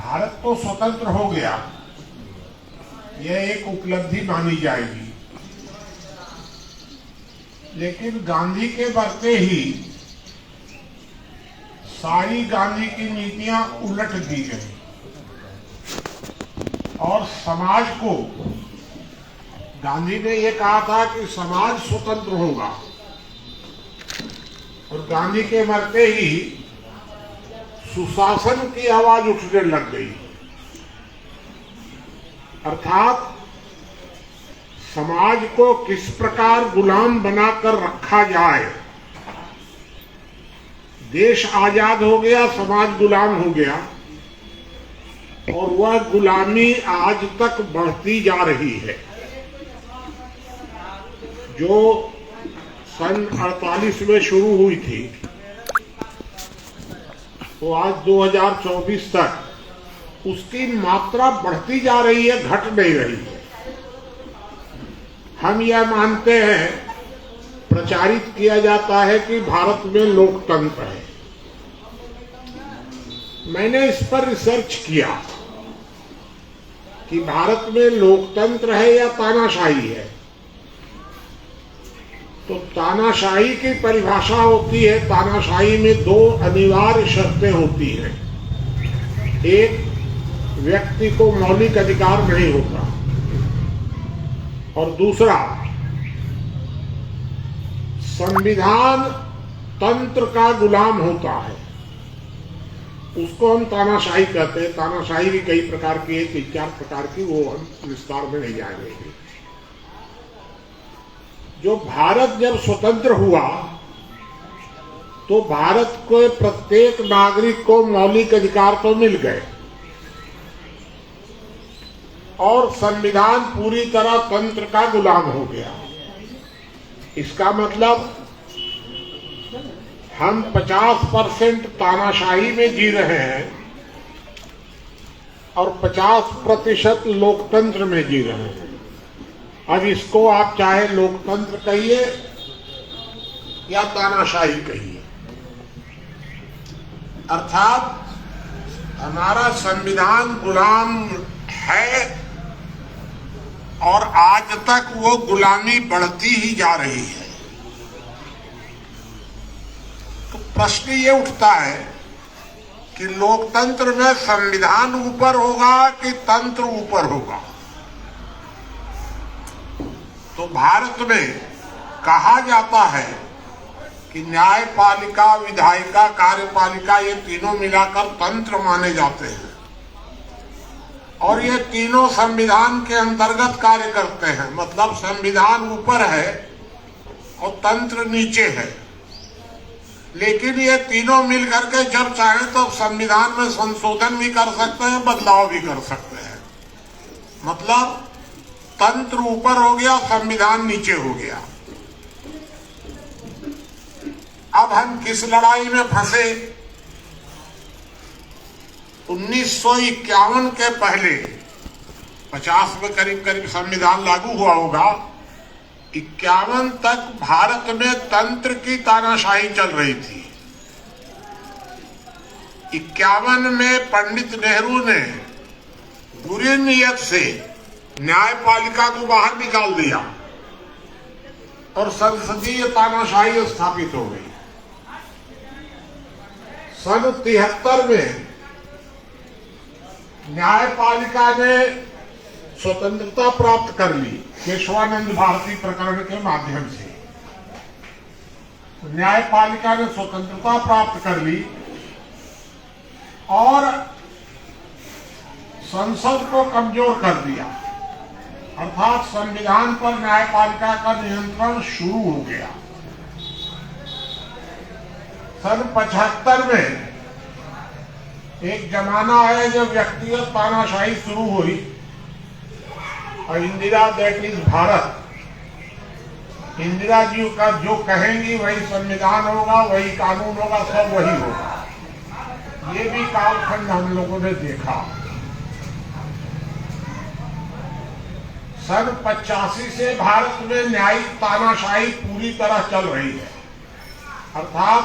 भारत तो स्वतंत्र हो गया, यह एक उपलब्धि मानी जाएगी, लेकिन गांधी के बढ़ते ही सारी गांधी की नीतियां उलट दी गई और समाज को, गांधी ने यह कहा था कि समाज स्वतंत्र होगा, और गांधी के मरते ही सुशासन की आवाज उठने लग गई। अर्थात समाज को किस प्रकार गुलाम बनाकर रखा जाए। देश आजाद हो गया, समाज गुलाम हो गया, और वह गुलामी आज तक बढ़ती जा रही है। जो सन 48 में शुरू हुई थी, तो आज 2024 तक उसकी मात्रा बढ़ती जा रही है, घट नहीं रही है। हम यह मानते हैं, प्रचारित किया जाता है कि भारत में लोकतंत्र है। मैंने इस पर रिसर्च किया कि भारत में लोकतंत्र है या तानाशाही है। तो तानाशाही की परिभाषा होती है, तानाशाही में दो अनिवार्य शर्तें होती हैं। एक, व्यक्ति को मौलिक अधिकार नहीं होता, और दूसरा, संविधान तंत्र का गुलाम होता है। उसको हम तानाशाही कहते हैं। तानाशाही भी कई प्रकार की है, 3-4 प्रकार की, वो हम विस्तार में नहीं जाएंगे। जो भारत जब स्वतंत्र हुआ, तो भारत के प्रत्येक नागरिक को मौलिक अधिकार तो मिल गए, और संविधान पूरी तरह तंत्र का गुलाम हो गया। इसका मतलब हम 50% तानाशाही में जी रहे हैं और 50% लोकतंत्र में जी रहे हैं। अब इसको आप चाहे लोकतंत्र कहिए या तानाशाही कहिए। अर्थात हमारा संविधान गुलाम है, और आज तक वो गुलामी बढ़ती ही जा रही है। तो प्रश्न ये उठता है कि लोकतंत्र में संविधान ऊपर होगा कि तंत्र ऊपर होगा। तो भारत में कहा जाता है कि न्यायपालिका, विधायिका, कार्यपालिका, ये तीनों मिलाकर तंत्र माने जाते हैं, और ये तीनों संविधान के अंतर्गत कार्य करते हैं। मतलब संविधान ऊपर है और तंत्र नीचे है, लेकिन ये तीनों मिलकर के जब चाहे तो संविधान में संशोधन भी कर सकते हैं, बदलाव भी कर सकते हैं। मतलब तंत्र ऊपर हो गया, संविधान नीचे हो गया। अब हम किस लड़ाई में फंसे? 1951 के पहले 50 में करीब करीब संविधान लागू हुआ होगा। 51 तक भारत में तंत्र की तानाशाही चल रही थी। 51 में पंडित नेहरू ने बुरी नीयत से न्यायपालिका को बाहर निकाल दिया और संसदीय तानाशाही स्थापित हो गई। सन 73 में न्यायपालिका ने स्वतंत्रता प्राप्त कर ली, केशवानंद भारती प्रकरण के माध्यम से। न्यायपालिका ने स्वतंत्रता प्राप्त कर ली और संसद को कमजोर कर दिया। अर्थात संविधान पर न्यायपालिका का नियंत्रण शुरू हो गया। सन 75 में एक जमाना है जब व्यक्तिगत तानाशाही शुरू हुई, और इंदिरा, दैट इज भारत, इंदिरा जी का जो कहेंगी वही संविधान होगा, वही कानून होगा, सब वही होगा। ये भी कालखंड हम लोगों ने देखा। सन 85 से भारत में न्यायिक तानाशाही पूरी तरह चल रही है। अर्थात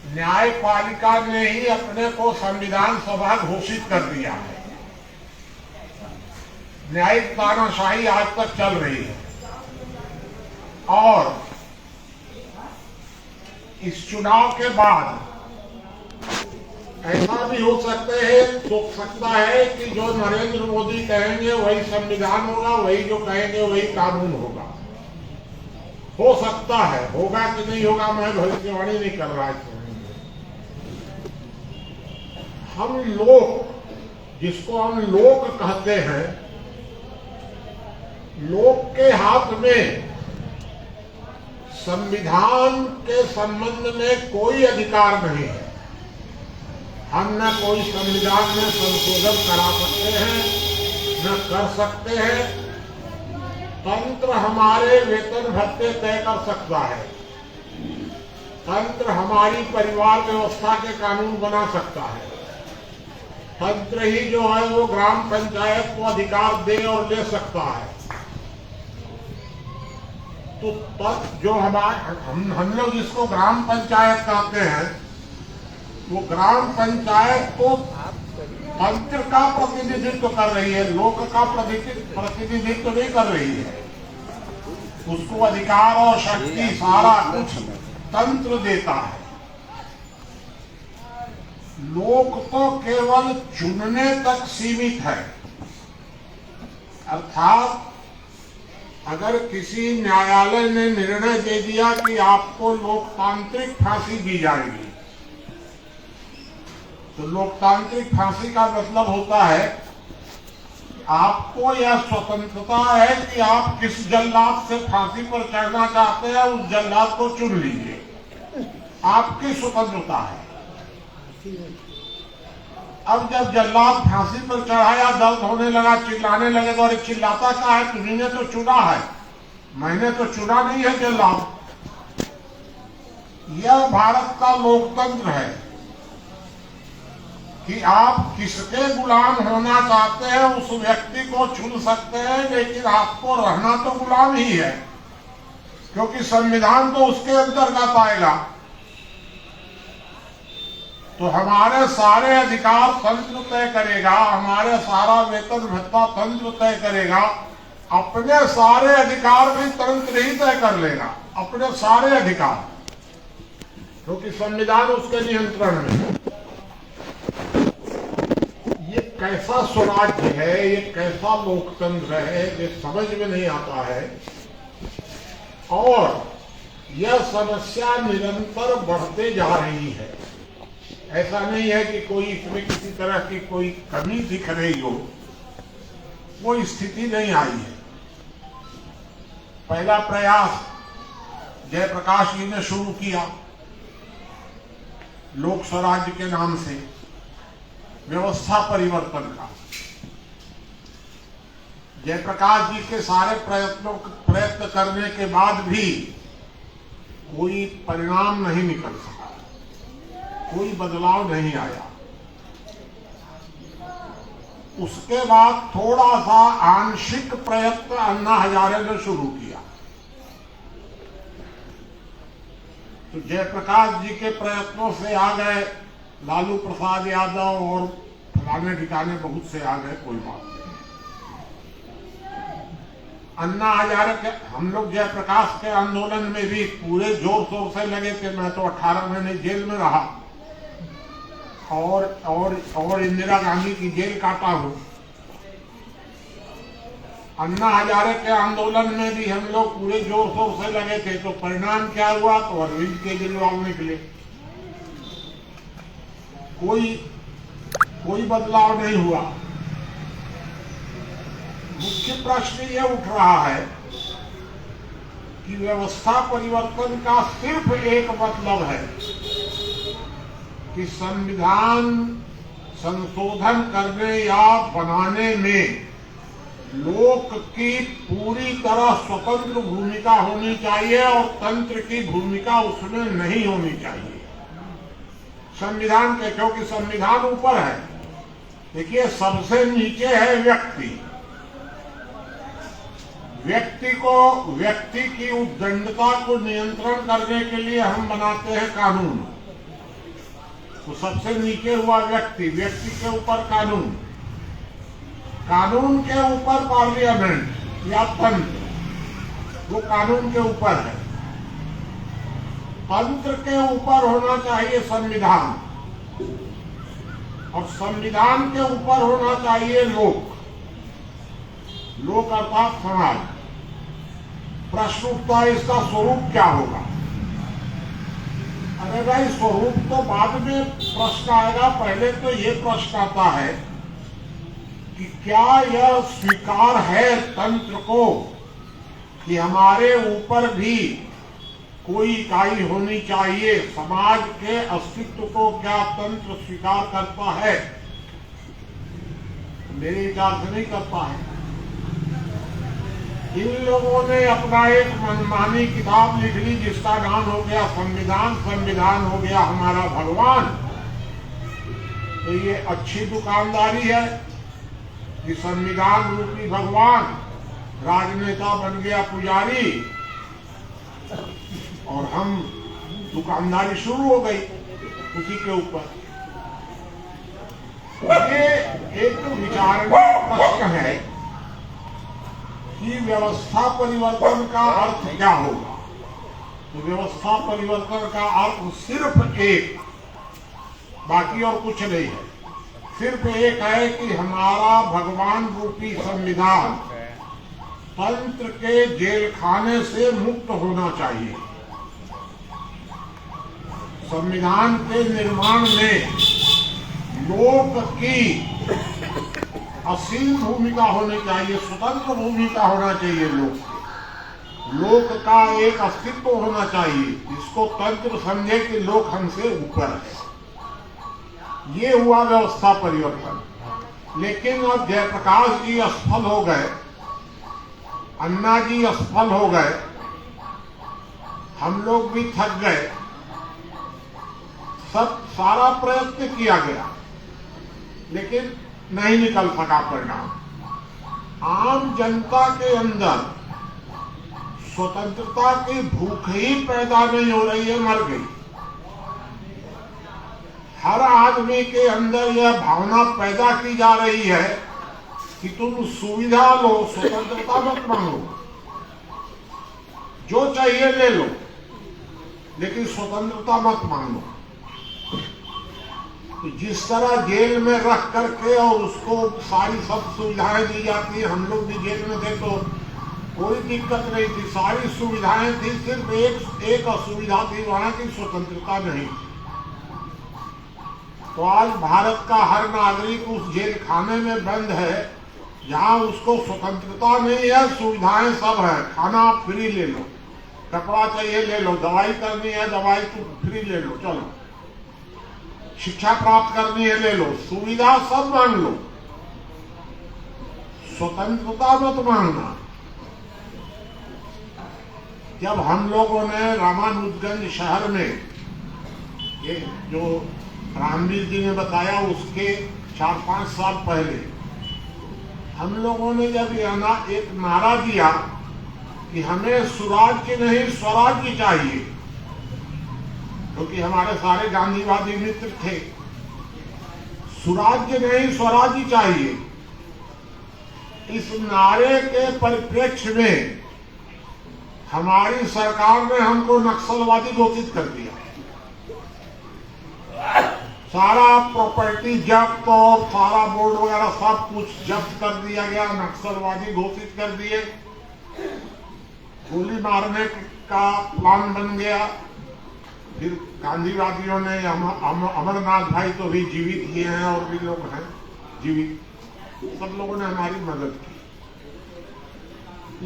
न्यायपालिका ने ही अपने को संविधान सभा घोषित कर दिया है। न्यायिक तानाशाही आज तक चल रही है और इस चुनाव के बाद ऐसा भी हो सकता है कि जो नरेंद्र मोदी कहेंगे वही संविधान होगा, वही जो कहेंगे वही कानून होगा। हो सकता है, होगा कि नहीं होगा मैं भविष्यवाणी नहीं कर रहा हूं। हम लोग, जिसको हम लोग कहते हैं, लोग के हाथ में संविधान के संबंध में कोई अधिकार नहीं है। हम न कोई संविधान में संशोधन करा सकते हैं, न कर सकते हैं। तंत्र हमारे वेतन भत्ते तय कर सकता है। तंत्र हमारी परिवार व्यवस्था के कानून बना सकता है। तंत्र ही जो है वो ग्राम पंचायत को अधिकार दे और ले सकता है। तो तब जो हम लोग जिसको ग्राम पंचायत कहते हैं, वो ग्राम पंचायत तो तंत्र का प्रतिनिधित्व कर रही है, लोक का प्रतिनिधित्व नहीं कर रही है। उसको अधिकार और शक्ति सारा कुछ तंत्र देता है। लोक तो केवल चुनने तक सीमित है। अर्थात अगर किसी न्यायालय ने निर्णय दे दिया कि आपको लोकतांत्रिक फांसी दी जाएगी, तो लोकतांत्रिक फांसी का मतलब होता है आपको यह स्वतंत्रता है कि आप किस जल्लाद से फांसी पर चढ़ना चाहते हैं, उस जल्लाद को चुन लीजिए। आपकी स्वतंत्रता है। अब जब जल्लाद फांसी पर चढ़ाया, दर्द होने लगा, चिल्लाने लगे तो अरे चिल्लाता क्या है, तुमने तो चुना है, मैंने तो चुना नहीं है जल्लाद। यह भारत का लोकतंत्र है कि आप किसके गुलाम होना चाहते हैं उस व्यक्ति को चुन सकते हैं, लेकिन आपको रहना तो गुलाम ही है, क्योंकि संविधान तो उसके अंतर्गत आएगा। तो हमारे सारे अधिकार तंत्र तय करेगा, हमारे सारा वेतन भत्ता तंत्र तय करेगा, अपने सारे अधिकार भी तंत्र ही तय कर लेगा, अपने सारे अधिकार, क्योंकि संविधान उसके नियंत्रण में है। ये कैसा स्वराज्य है, ये कैसा लोकतंत्र है, ये समझ में नहीं आता है। और यह समस्या निरंतर बढ़ते जा रही है। ऐसा नहीं है कि कोई इसमें किसी तरह की कोई कमी दिख रही हो, वो स्थिति नहीं आई है। पहला प्रयास जयप्रकाश जी ने शुरू किया लोक स्वराज्य के नाम से व्यवस्था परिवर्तन का। जयप्रकाश जी के सारे प्रयत्न करने के बाद भी कोई परिणाम नहीं निकल सका, कोई बदलाव नहीं आया। उसके बाद थोड़ा सा आंशिक प्रयत्न अन्ना हजारे ने शुरू किया। तो जयप्रकाश जी के प्रयत्नों से आ गए लालू प्रसाद यादव और फलाने ठिकाने बहुत से आ गए, कोई बात नहीं। अन्ना हजारे के हम लोग जयप्रकाश के आंदोलन में भी पूरे जोर शोर से लगे थे। मैं तो 18 महीने जेल में रहा और इंदिरा गांधी की जेल काटा हूं। अन्ना हजारे के आंदोलन में भी हम लोग पूरे जोर शोर से लगे थे। तो परिणाम क्या हुआ? तो अरविंद केजरीवाल निकले। कोई बदलाव नहीं हुआ। मुख्य प्रश्न यह उठ रहा है कि व्यवस्था परिवर्तन का सिर्फ एक मतलब है कि संविधान संशोधन करने या बनाने में लोक की पूरी तरह स्वतंत्र भूमिका होनी चाहिए और तंत्र की भूमिका उसमें नहीं होनी चाहिए संविधान के, क्योंकि संविधान ऊपर है। देखिए, सबसे नीचे है व्यक्ति व्यक्ति की उद्दंडता को नियंत्रण करने के लिए हम बनाते हैं कानून। तो सबसे नीचे हुआ व्यक्ति, व्यक्ति के ऊपर कानून, कानून के ऊपर पार्लियामेंट या तंत्र, वो कानून के ऊपर है। तंत्र के ऊपर होना चाहिए संविधान, और संविधान के ऊपर होना चाहिए लोक, लोक अर्थात समाज। प्रश्न उठता है इसका स्वरूप क्या होगा? अरे भाई, स्वरूप तो बाद में प्रश्न आएगा, पहले तो ये प्रश्न आता है कि क्या यह स्वीकार है तंत्र को कि हमारे ऊपर भी कोई इकाई होनी चाहिए? समाज के अस्तित्व को क्या तंत्र स्वीकार करता है? मेरे विचार से नहीं करता है। इन लोगों ने अपना एक मनमानी किताब लिख ली जिसका नाम हो गया संविधान। संविधान हो गया हमारा भगवान। तो ये अच्छी दुकानदारी है कि संविधान रूपी भगवान राजनेता बन गया पुजारी, और हम दुकानदारी शुरू हो गई उसी के ऊपर। ये एक विचारणीय प्रश्न है कि व्यवस्था परिवर्तन का अर्थ क्या होगा। तो व्यवस्था परिवर्तन का अर्थ सिर्फ एक, बाकी और कुछ नहीं है, सिर्फ एक है कि हमारा भगवान रूपी संविधान तंत्र के जेल खाने से मुक्त होना चाहिए। संविधान के निर्माण में लोक की असीम भूमिका होनी चाहिए, स्वतंत्र भूमिका होना चाहिए। लोक का एक अस्तित्व होना चाहिए, इसको तंत्र समझे कि लोक हमसे ऊपर है। ये हुआ व्यवस्था परिवर्तन। लेकिन अब जयप्रकाश जी असफल हो गए, अन्ना जी असफल हो गए, हम लोग भी थक गए, सब सारा प्रयत्न किया गया, लेकिन नहीं निकल सका परिणाम। आम जनता के अंदर स्वतंत्रता की भूख ही पैदा नहीं हो रही है, मर गई। हर आदमी के अंदर यह भावना पैदा की जा रही है कि तुम सुविधा लो, स्वतंत्रता मत मांगो, जो चाहिए ले लो, लेकिन स्वतंत्रता मत मांगो। तो जिस तरह जेल में रख करके और उसको सारी सब सुविधाएं दी जाती है, हम लोग भी जेल में थे तो कोई दिक्कत नहीं थी, सारी सुविधाएं थी, सिर्फ एक असुविधा थी वहां की स्वतंत्रता नहीं। तो आज भारत का हर नागरिक उस जेल खाने में बंद है जहां उसको स्वतंत्रता नहीं है, सुविधाएं सब है। खाना आप फ्री ले लो, कपड़ा चाहिए ले लो, दवाई करनी है दवाई तो फ्री ले लो, चलो, शिक्षा प्राप्त करनी है ले लो, सुविधा सब मांग लो, स्वतंत्रता मत मांगना। जब हम लोगों ने रामानुजगंज शहर में, ये जो रामवीर जी ने बताया, उसके 4-5 साल पहले हम लोगों ने जब एक नारा दिया कि हमें सुराज्य नहीं स्वराज्य चाहिए, क्योंकि हमारे सारे गांधीवादी मित्र थे, सुराज्य नहीं स्वराज्य चाहिए। इस नारे के परिप्रेक्ष्य में हमारी सरकार ने हमको नक्सलवादी घोषित कर दिया। सारा प्रॉपर्टी जब्त और सारा बोर्ड वगैरह सब कुछ जब्त कर दिया गया, नक्सलवादी घोषित कर दिए। गोली मारने का प्लान बन गया। फिर गांधीवादियों ने अमरनाथ भाई तो भी जीवित ही हैं और भी लोग हैं जीवित, सब लोगों ने हमारी मदद की।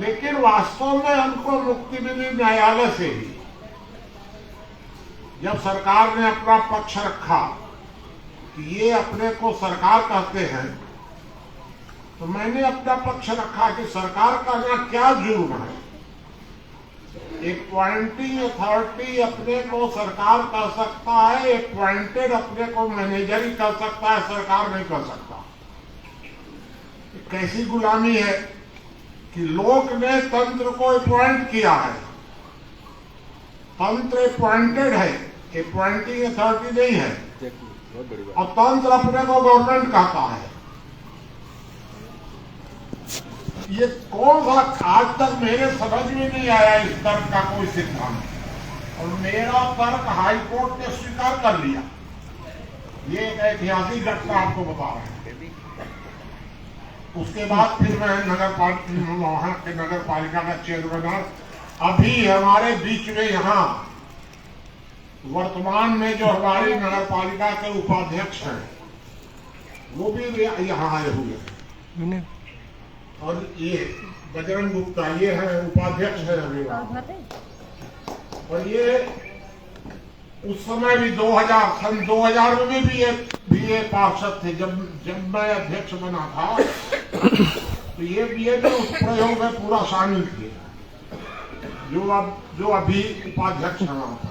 लेकिन वास्तव में हमको मुक्ति मिली न्यायालय से ही। जब सरकार ने अपना पक्ष रखा कि ये अपने को सरकार कहते हैं, तो मैंने अपना पक्ष रखा कि सरकार करना क्या जुर्म है। एक अपॉइंटिंग अथॉरिटी अपने को सरकार कर सकता है, एक अपॉइंटेड अपने को मैनेजर ही कर सकता है, सरकार नहीं कर सकता। कैसी गुलामी है कि लोक ने तंत्र को अपॉइंट किया है, तंत्र अपॉइंटेड है, अपॉइंटिंग अथॉरिटी नहीं है। और तंत्र अपने को गवर्नमेंट कहता है। ये कौन सा, आज तक मेरे समझ में नहीं आया इस तर्क का कोई सिद्धांत, और मेरा तर्क हाईकोर्ट ने स्वीकार कर लिया। ये एक ऐतिहासिक घटना आपको बता रहे हैं। उसके बाद फिर मैं वहां के नगर पालिका का चेयरमैन, अभी हमारे बीच में यहाँ वर्तमान में जो हमारी नगर पालिका के उपाध्यक्ष हैं वो भी यहाँ आए हुए हैं, और ये बजरंग गुप्ता ये है उपाध्यक्ष है अभी। और ये उस समय भी सन 2000 में भी ये पार्षद थे। जब मैं अध्यक्ष बना था तो ये भी उस प्रयोग में पूरा शामिल थे, जो अभी उपाध्यक्ष है वहां पर।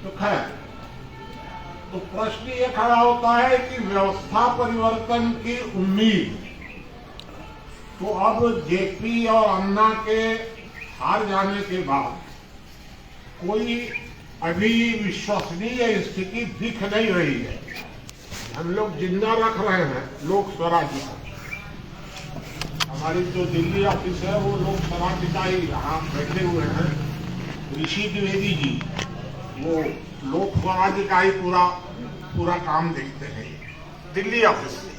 तो खैर, तो प्रश्न ये खड़ा होता है कि व्यवस्था परिवर्तन की उम्मीद तो अब जेपी और अन्ना के हार जाने के बाद कोई अभी विश्वसनीय स्थिति दिख नहीं रही है। हम लोग जिंदा रख रहे हैं लोक स्वराज्य को। हमारी जो दिल्ली ऑफिस है वो लोक स्वराज्य का ही यहाँ बैठे हुए हैं ऋषि द्विवेदी जी, वो लोक स्वराज्य का ही पूरा काम देखते हैं दिल्ली ऑफिस से।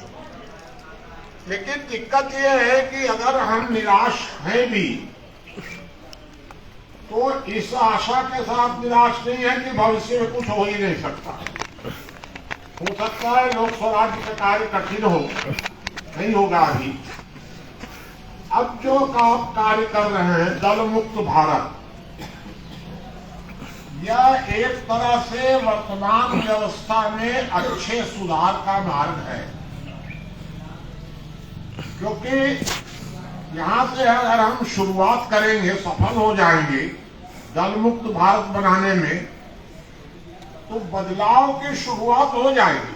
लेकिन दिक्कत ये है कि अगर हम निराश हैं भी तो इस आशा के साथ निराश नहीं है कि भविष्य में कुछ हो ही नहीं सकता। हो सकता है लोक स्वराज्य का कार्य कठिन हो, नहीं होगा अभी। अब जो कार्य कर रहे हैं दल मुक्त भारत, यह एक तरह से वर्तमान व्यवस्था में अच्छे सुधार का मार्ग है, क्योंकि यहां से अगर हम शुरुआत करेंगे, सफल हो जाएंगे दल मुक्त भारत बनाने में, तो बदलाव की शुरुआत हो जाएगी।